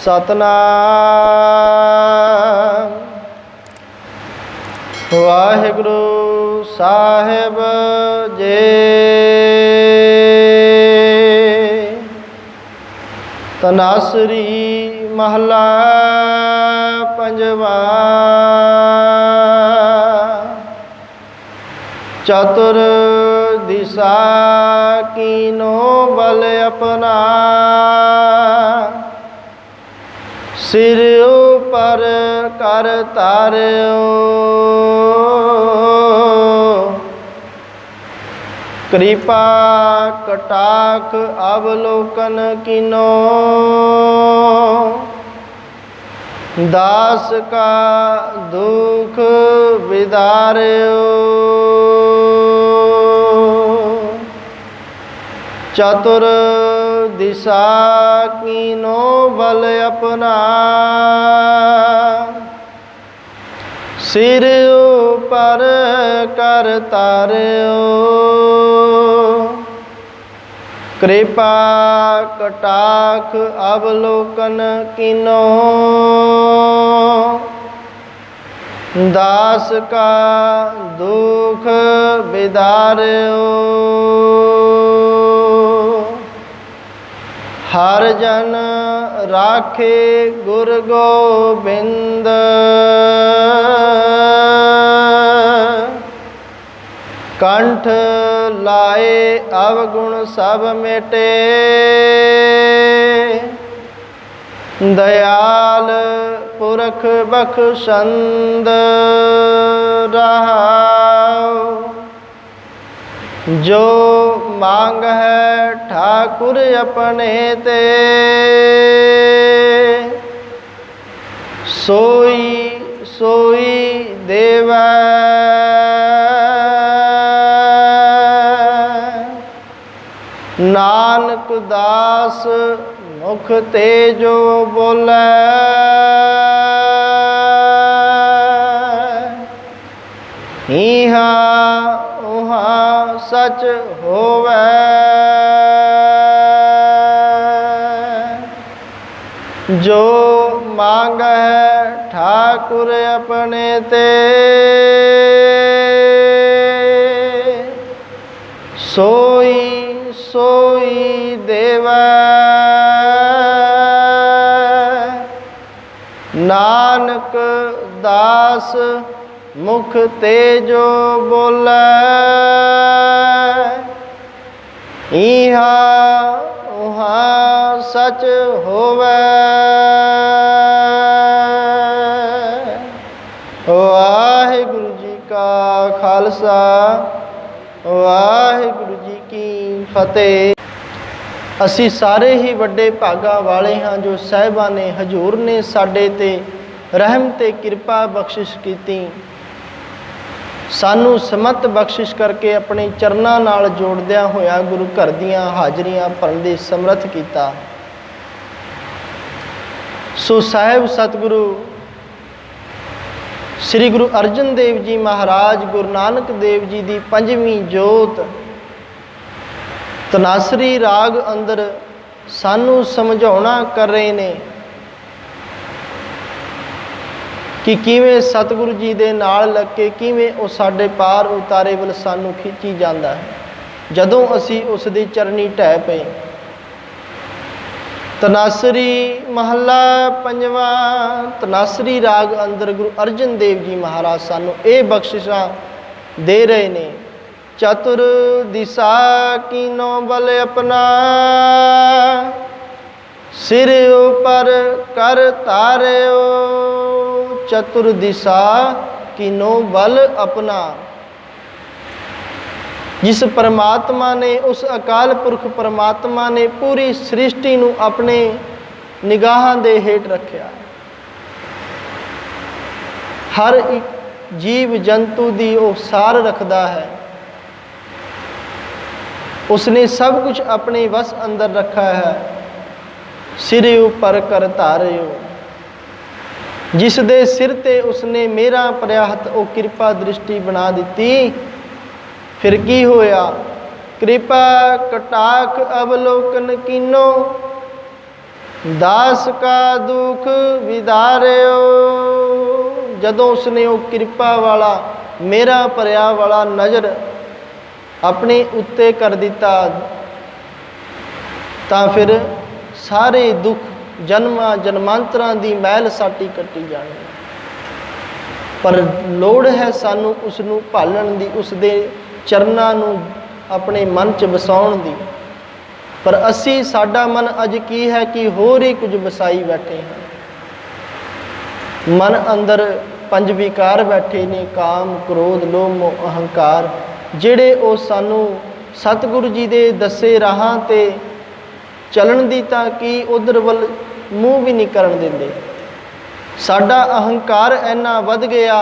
सतनाम वाहिगुरु साहिब जी। तनासरी महला पंजवा। चतुर दिशा कीनो बल अपना, सिर ऊपर कर तार्यो। कृपा कटाक्ष अवलोकन कीनो, दास का दुख विदार्यो। चतुर दिशा कीनो बल अपना, सिर ऊपर कर तार्यो। कृपा कटाक्ष अवलोकन कीनो, दास का दुख विदार्यो। हर जन राखे गुर गोबिंद, कंठ लाए अवगुण सब मिटे। दयाल पुरख बख्शंद रहाओ, जो मांग है ठाकुर अपने ते। सोई सोई देवै, नानक दास मुख ते जो बोलै। इहाँ उहाँ सच होवै, जो मांग है ठाकुर अपने ते। सोई सोई देवै, नानक दास मुख ते जो बोलै। इहाँ उहाँ सच होवै। वाहिगुरु जी का खालसा, वाहिगुरु जी की फतेह। असी सारे ही वड्डे भागा वाले हाँ जो साहिबां ने हजूर ने साडे ते रहम ते किरपा बख्शिश कीती। सानू समत बख्शिश करके अपने चरनां नाल जोड़दिया होया गुरु घर दियां हाजरियां भरन दे समर्थ कीता। सो साहिब सतगुरु श्री गुरु अर्जन देव जी महाराज गुरु नानक देव जी की पंजवीं जोत तनासरी राग अंदर सानू समझाउणा कर रहे ने कि किवें सतगुरु जी दे नाल लग के किवें वो साडे पार उतारे वल सानू खिंची जांदा है जदों असी उस दे चरनी ढह पे। तनासरी महला पंजवा तनासरी राग अंदर गुरु अर्जन देव जी महाराज सानू ये बख्शिशां दे रहे ने। चतुर दिशा कीनो बल अपना, सिर ऊपर कर तार्यो। चतुर दिशा कीनो बल अपना। जिस परमात्मा ने उस अकाल पुरख परमात्मा ने पूरी सृष्टि नूं अपने निगाहां दे हेठ रखिया। हर एक जीव जंतु दी वो सार रखदा है। उसने सब कुछ अपने वश अंदर रखा है। सिर ऊपर कर तार्यो। जिस दे सिर ते उसने मेरा प्रयाहत वो कृपा दृष्टि बना दी। फिर की होया? कृपा कटाक्ष अवलोकन कीनो, दास का दुख विदारियो। जदों उसने वो कृपा वाला मेरा भरिया वाला नज़र अपने उत्ते कर दिता तां फिर सारे दुख जन्मां जन्मांतरां दी मैल साटी कट्टी जानी। पर लोड़ है सानू उसनू भालण दी, उसदे चरनां नू अपने मन च वसाउण दी। पर असी साडा मन अज की है कि होर ही कुछ वसाई बैठे हैं। मन अंदर पंज विकार बैठे ने, काम क्रोध लोभ मोह अहंकार, ਜਿਹੜੇ ਉਹ ਸਾਨੂੰ सतगुरु जी ਦੇ ਦੱਸੇ ਰਾਹਾਂ ਤੇ ਚੱਲਣ ਦੀ ਤਾਂ ਕਿ ਉਧਰ ਵੱਲ ਮੂੰਹ ਵੀ ਨਹੀਂ ਕਰਨ ਦਿੰਦੇ। ਸਾਡਾ ਅਹੰਕਾਰ ਇੰਨਾ ਵੱਧ ਗਿਆ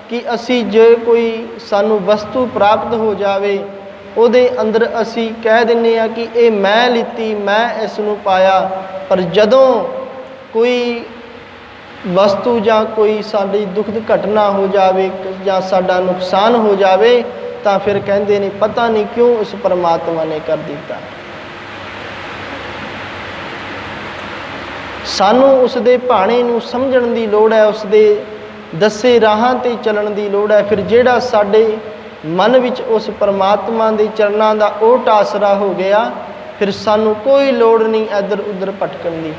ਕਿ ਅਸੀਂ ਜੇ ਕੋਈ ਸਾਨੂੰ ਵਸਤੂ ਪ੍ਰਾਪਤ ਹੋ ਜਾਵੇ ਉਹਦੇ ਅੰਦਰ ਅਸੀਂ ਕਹਿ ਦਿੰਦੇ ਹਾਂ ਕਿ ਇਹ ਮੈਂ ਲਿੱਤੀ, ਮੈਂ ਇਸ ਨੂੰ ਪਾਇਆ। ਪਰ ਜਦੋਂ ਕੋਈ ਵਸਤੂ ਜਾਂ ਕੋਈ ਸਾਡੀ ਦੁਖਦ ਘਟਨਾ ਹੋ ਜਾਵੇ ਜਾਂ ਸਾਡਾ ਨੁਕਸਾਨ ਹੋ ਜਾਵੇ ਤਾਂ ਫਿਰ ਕਹਿੰਦੇ ਨੇ ਪਤਾ ਨਹੀਂ ਕਿਉਂ ਇਸ ਪਰਮਾਤਮਾ ਨੇ ਕਰ ਦਿੱਤਾ। ਸਾਨੂੰ ਉਸ ਦੇ ਭਾਣੇ ਨੂੰ ਸਮਝਣ ਦੀ ਲੋੜ ਹੈ, ਉਸ ਦੇ ਦੱਸੇ ਰਾਹਾਂ ਤੇ ਚੱਲਣ ਦੀ ਲੋੜ ਹੈ। ਫਿਰ ਜਿਹੜਾ ਸਾਡੇ ਮਨ ਵਿੱਚ ਉਸ ਪਰਮਾਤਮਾ ਦੇ ਚਰਨਾਂ ਦਾ ਓਟ ਆਸਰਾ ਹੋ ਗਿਆ, ਫਿਰ ਸਾਨੂੰ ਕੋਈ ਲੋੜ ਨਹੀਂ ਇੱਧਰ ਉੱਧਰ ਭਟਕਣ ਦੀ।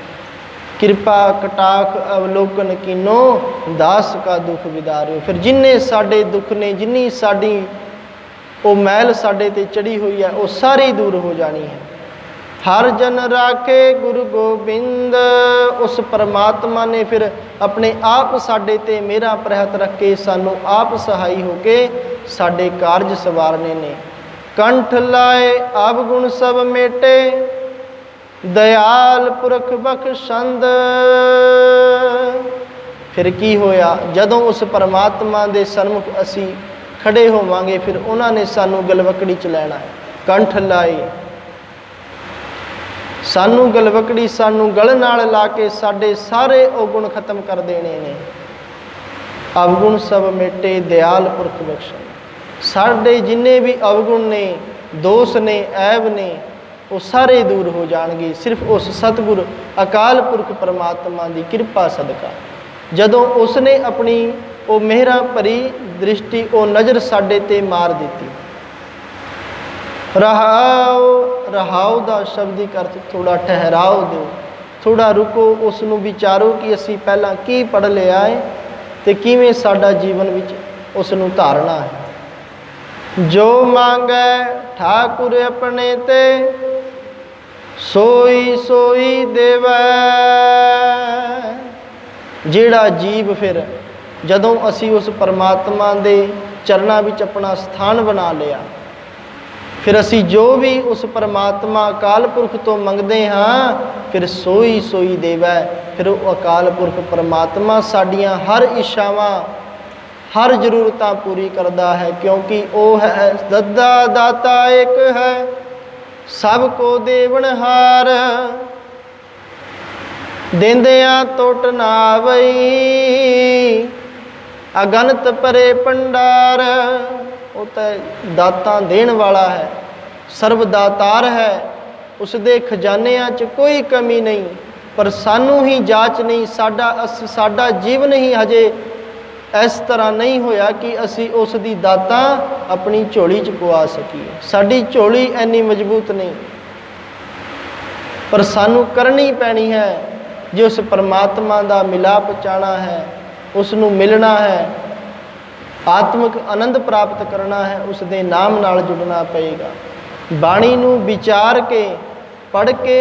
ਕਿਰਪਾ ਕਟਾਖ ਅਵਲੋਕਨ ਕੀਨੋ ਦਾਸ ਕਾ ਦੁੱਖ ਵਿਦਾਰਿਓ। ਫਿਰ ਜਿੰਨੇ ਸਾਡੇ ਦੁੱਖ ਨੇ, ਜਿੰਨੀ ਸਾਡੀ ਉਹ ਮੈਲ ਸਾਡੇ ਤੇ ਚੜੀ ਹੋਈ ਹੈ, ਉਹ ਸਾਰੀ ਦੂਰ ਹੋ ਜਾਣੀ ਹੈ। ਹਰ ਜਨ ਰਾਖੇ ਗੁਰੂ ਗੋਬਿੰਦ। ਉਸ ਪਰਮਾਤਮਾ ਨੇ ਫਿਰ ਆਪਣੇ ਆਪ ਸਾਡੇ ਤੇ ਮੇਰਾ ਪ੍ਰਹਤ ਰੱਖ ਕੇ ਸਾਨੂੰ ਆਪ ਸਹਾਈ ਹੋ ਕੇ ਸਾਡੇ ਕਾਰਜ ਸਵਾਰਨੇ ਨੇ। ਕੰਠ ਲਾਏ ਅਵਗੁਣ ਸਭ ਮੇਟੇ, दयाल पुरख बख्शंद। फिर की होया, जदों उस परमात्मा दे सन्मुख असी खड़े होवांगे, फिर उन्होंने सानू गलवकड़ी च लैना है। कंठ लाई सानू गलवकड़ी, सानू गल नाल ला के साडे सारे अवगुण खत्म कर देने ने। अवगुण सब मेटे दयाल पुरख बख्शंद। साडे जिन्ने भी अवगुण ने, दोष ने, ऐब ने, वो सारे दूर हो जाएंगे सिर्फ उस सतगुर अकाल पुरख परमात्मा की कृपा सदका। जदों उसने अपनी वो मेहरा भरी दृष्टि वो नज़र साडे ते मार दी। रहाओ, रहाओ दा शब्दिक अर्थ थोड़ा ठहराओ दो, थोड़ा रुको, उसनू विचारो कि असी पहला की पढ़ लिया है तो किवें साडा जीवन विच उसनू धारना है। जो मांगे ठाकुर अपने ते, सोई सोई देवै। जिहड़ा जीव फिर जदों असी उस परमात्मा दे चरनां विच अपना स्थान बना लिया, फिर असी जो भी उस परमात्मा अकाल पुरख तो मंगते हाँ, फिर सोई सोई देवै। फिर वो अकाल पुरख परमात्मा साडियां हर इच्छावां हर जरूरतां पूरी करता है, क्योंकि वो है दद्दा दाता एक है, सबको देवनहार। देंदियां टुट ना आवई, अगनत परे भंडार। वो तो दाता देण वाला है, सर्वदातार है, उसदे खजानिਆਂ च कोई कमी नहीं। पर सानू ही जाच नहीं, साडा जीवन ही हजे इस तरह नहीं होया कि असी उस दी दाता अपनी झोली च पवा सकीए। साडी झोली इन्नी मजबूत नहीं, पर सानू करनी पैनी है। जो उस परमात्मा का मिलाप चाहना है, उसनू मिलना है, आत्मक आनंद प्राप्त करना है, उसके नाम नाल जुड़ना पएगा। बाणी नू विचार के, पढ़ के,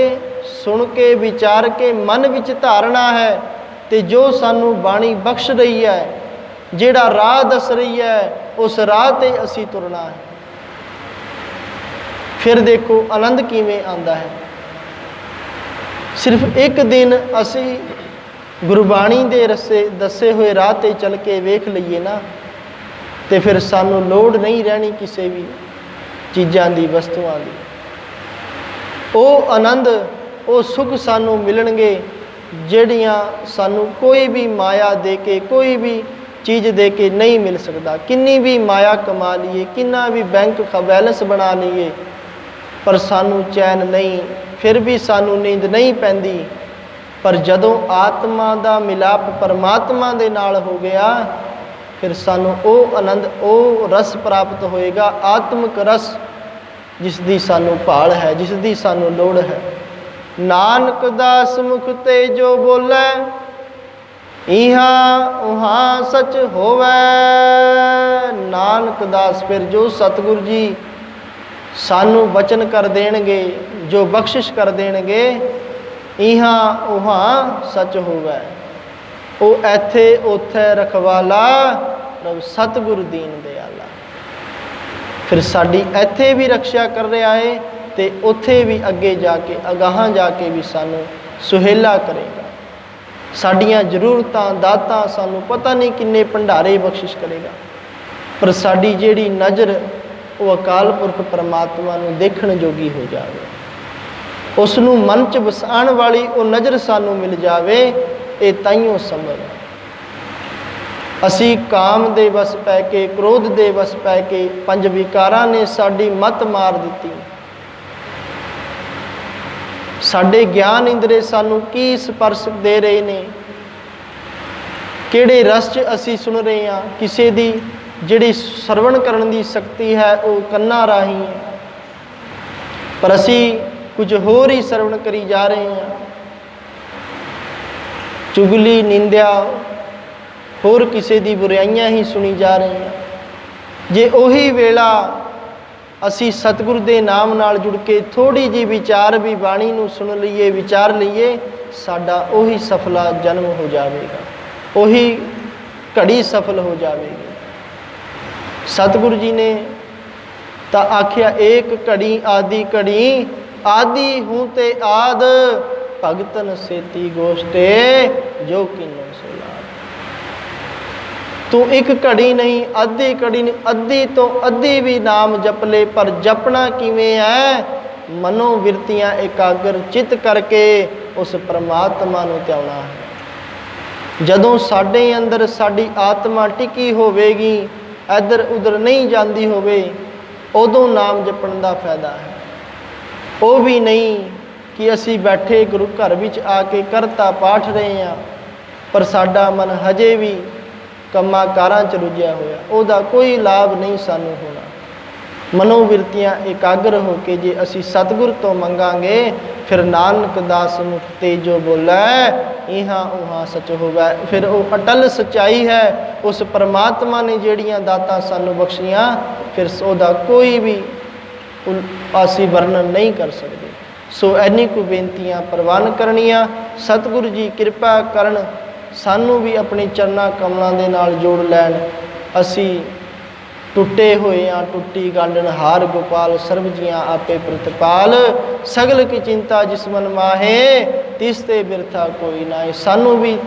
सुन के, विचार के मन विच धारना है। तो जो सानू बाणी बख्श रही है, जिहड़ा राह दस रही है, उस राह ते असी तुरना है। फिर देखो आनंद किवें आंदा है। सिर्फ एक दिन असी गुरबाणी दे रस्से दसे हुए राह ते चल के वेख लईए ना, तो फिर सानू लोड़ नहीं रहनी किसी भी चीज़ां दी, वस्तुआं दी। वो आनंद, वो सुख सानू मिलणगे जिहड़ियां सानू कोई भी माया दे के, कोई भी चीज़ दे के नहीं मिल सकता। किन्नी भी माया कमा लीए, किन्ना भी बैंक का बैलेंस बना लीए, पर सानू चैन नहीं, फिर भी सानू नींद नहीं पैंदी। पर जदों आत्मा का मिलाप परमात्मा दे नाल हो गया, फिर सानू वो आनंद, वो रस प्राप्त होएगा, आत्मक रस, जिस दी सानू भाल है, जिस दी सानू लोड़ है। नानक दास मुख ते जो बोले, इहाँ उहाँ सच होवे। नानक दास फिर जो सतगुरु जी सानू वचन कर देणगे, जो बख्शिश कर देणगे, इहाँ उहाँ सच होवे। वो ऐथे उथे रखवाला, रब सतगुरु दीन दयाला। फिर साडी ऐथे भी रक्षा कर रहा है, तो उथे भी अगे जाके अगाह जाके भी सानू सुहेला करेगा। साडियां जरूरतां दातां सानू पता नहीं किन्ने भंडारे बख्शिश करेगा, पर साडी जिहड़ी नज़र वो अकाल पुरख परमात्मा नू देखण जोगी हो जाए, उसनू मन च वसाण वाली वो नज़र सानू मिल जाए। ये ताइयों संभव है। असी काम दे वस पै के, क्रोध दे वस पै के, पंज विकारां ने साडी मत मार दी। साडे ज्ञान इंद्रे सानू की स्पर्श दे रहे ने, किहड़े रस च असी सुन रहे हैं। किसी दी जिहड़ी सरवण करन दी शक्ति है वो कन्ना राही है, पर असी कुछ होर ही सरवण करी जा रहे हैं। चुगली निंदिया होर किसी दी बुराइयां ही सुनी जा रही हैं। जे उही वेला असी सतगुरु दे नाम नाल जुड़ के थोड़ी जी विचार भी बाणी नू सुन लीए, विचार लीए, साडा उही सफला जन्म हो जाएगा, उही घड़ी सफल हो जाएगी। सतगुरु जी ने तो आख्या, एक घड़ी आदि घड़ी, आदि हूँ ते आद, भगतन सेती गोष्टे जो किनो सोलाद। तू एक घड़ी नहीं, अद्धी घड़ी नहीं, अद्धी तो अद्धी भी नाम जप ले, पर जपना किवें है? मनोवृत्तियां एकाग्र चित करके उस परमात्मा नूं ध्याना है। जदों साडे अंदर साडी आत्मा टिकी होवेगी, इधर उधर नहीं जाती होवे, उदों नाम जपण दा फायदा है। वो भी नहीं कि असी बैठे गुरु घर विच आके करता पाठ रहे हैं, पर साडा मन हजे भी कम्मां कारां च रुझिया होया, उहदा कोई लाभ नहीं सानू होना। मनोवृत्तियां एकाग्र होके जे असी सतगुर तो मंगांगे, फिर नानक दास मुख ते जो बोलै, इहाँ उहाँ सच होवै। फिर वो अटल सच्चाई है, उस परमात्मा ने जिहड़ियां दातां सानू बख्शियां, फिर उसदा कोई भी असी वर्णन नहीं कर सकते। सो इन्नी को बेनतियां प्रवान करनियां। सतगुरु जी कृपा करन, सानू भी अपने चरना कमलों के नाल जोड़ लैन। असी टुटे हुए हाँ, टुटी गांडन हार गोपाल, सर्व जियां आपे प्रतिपाल। सगल की चिंता जिस मन माहे, तिसते बिरथा कोई नाए। सानू भी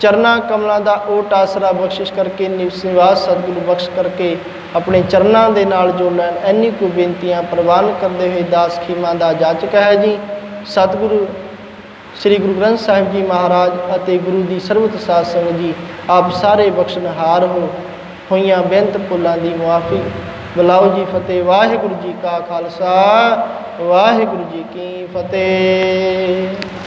चरना कमलों का ओट आसरा बख्शिश करके, निवास सतगुरु बख्श करके अपने चरणों के नाल जोड़ लैन। इन्नी को बेनतियां प्रवान करते हुए दास खीमा दा जाचक है जी। सतगुरु श्री गुरु ग्रंथ साहिब जी महाराज अते गुरु की सर्वत साध संगत जी, आप सारे बख्शनहार हो। होइयां बेनत भुलां दी मुआफ़ी बुलाओ जी फतेह। वाहिगुरु जी का खालसा, वाहिगुरु जी की फतेह।